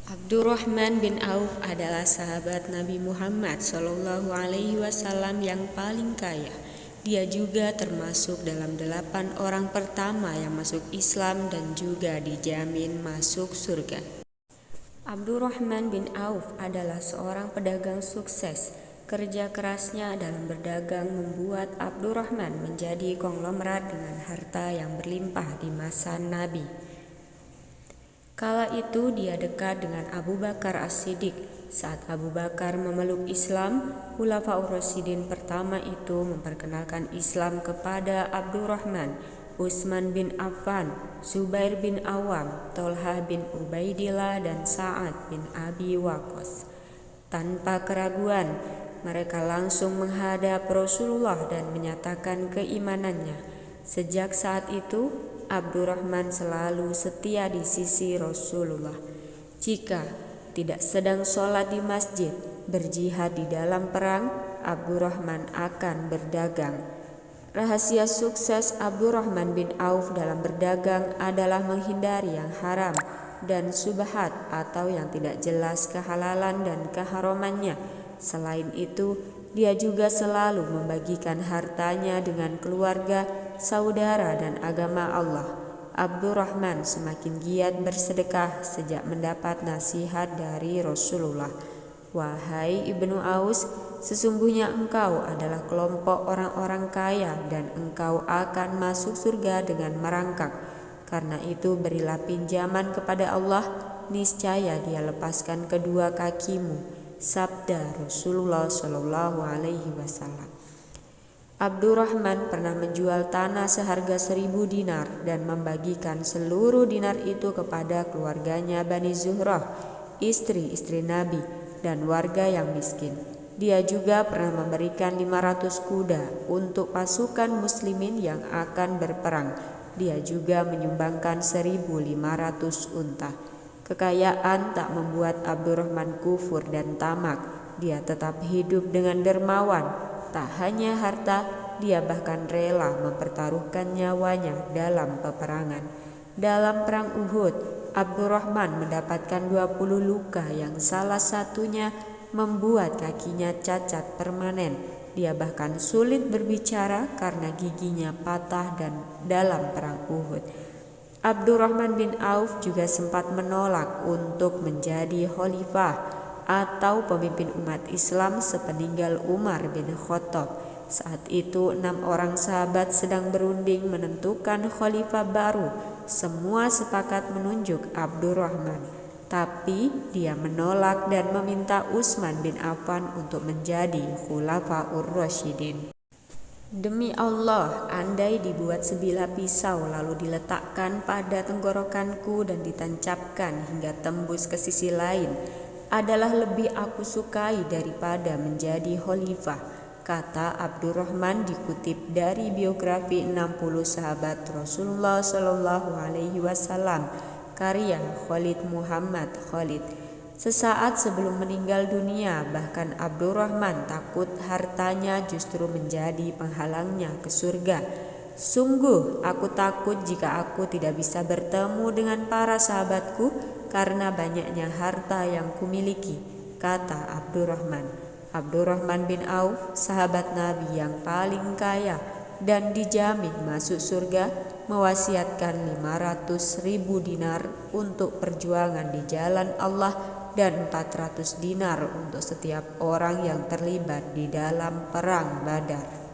Abdurrahman bin Auf adalah sahabat Nabi Muhammad SAW yang paling kaya. Dia juga termasuk dalam 8 orang pertama yang masuk Islam dan juga dijamin masuk surga. Abdurrahman bin Auf adalah seorang pedagang sukses. Kerja kerasnya dalam berdagang membuat Abdurrahman menjadi konglomerat dengan harta yang berlimpah di masa Nabi. Kala itu dia dekat dengan Abu Bakar As-Siddiq. Saat Abu Bakar memeluk Islam, Khulafaur Rasyidin pertama itu memperkenalkan Islam kepada Abdurrahman, Utsman bin Affan, Zubair bin Awam, Tolhah bin Ubaidillah, dan Sa'ad bin Abi Waqqas. Tanpa keraguan, mereka langsung menghadap Rasulullah dan menyatakan keimanannya. Sejak saat itu, Abdurrahman selalu setia di sisi Rasulullah. Jika tidak sedang sholat di masjid, berjihad di dalam perang, Abdurrahman akan berdagang. Rahasia sukses Abdurrahman bin Auf dalam berdagang adalah menghindari yang haram dan subhat atau yang tidak jelas kehalalan dan keharamannya. Selain itu, dia juga selalu membagikan hartanya dengan keluarga, saudara, dan agama Allah. Abdurrahman semakin giat bersedekah sejak mendapat nasihat dari Rasulullah. Wahai Ibnu Aus, sesungguhnya engkau adalah kelompok orang-orang kaya dan engkau akan masuk surga dengan merangkak. Karena itu berilah pinjaman kepada Allah, niscaya Dia lepaskan kedua kakimu. Sabda Rasulullah Shallallahu Alaihi Wasallam. Abdurrahman pernah menjual tanah seharga 1000 dinar dan membagikan seluruh dinar itu kepada keluarganya Bani Zuhrah, istri-istri Nabi, dan warga yang miskin. Dia juga pernah memberikan 500 kuda untuk pasukan muslimin yang akan berperang. Dia juga menyumbangkan 1500 unta. Kekayaan tak membuat Abdurrahman kufur dan tamak. Dia tetap hidup dengan dermawan. Tak hanya harta, dia bahkan rela mempertaruhkan nyawanya dalam peperangan. Dalam perang Uhud, Abdurrahman mendapatkan 20 luka yang salah satunya membuat kakinya cacat permanen. Dia bahkan sulit berbicara karena giginya patah dan dalam perang Uhud. Abdurrahman bin Auf juga sempat menolak untuk menjadi khalifah atau pemimpin umat Islam sepeninggal Umar bin Khattab. Saat itu 6 orang sahabat sedang berunding menentukan khalifah baru. Semua sepakat menunjuk Abdurrahman, tapi dia menolak dan meminta Utsman bin Affan untuk menjadi Khulafaur Rasyidin. Demi Allah, andai dibuat sebilah pisau lalu diletakkan pada tenggorokanku dan ditancapkan hingga tembus ke sisi lain, adalah lebih aku sukai daripada menjadi khalifah, kata Abdurrahman dikutip dari biografi 60 sahabat Rasulullah Shallallahu Alaihi Wasallam karya Khalid Muhammad Khalid. Sesaat sebelum meninggal dunia, bahkan Abdurrahman takut hartanya justru menjadi penghalangnya ke surga. Sungguh aku takut jika aku tidak bisa bertemu dengan para sahabatku karena banyaknya harta yang kumiliki, kata Abdurrahman. Abdurrahman bin Auf, sahabat Nabi yang paling kaya dan dijamin masuk surga, mewasiatkan 500.000 dinar untuk perjuangan di jalan Allah dan 400 dinar untuk setiap orang yang terlibat di dalam perang Badar.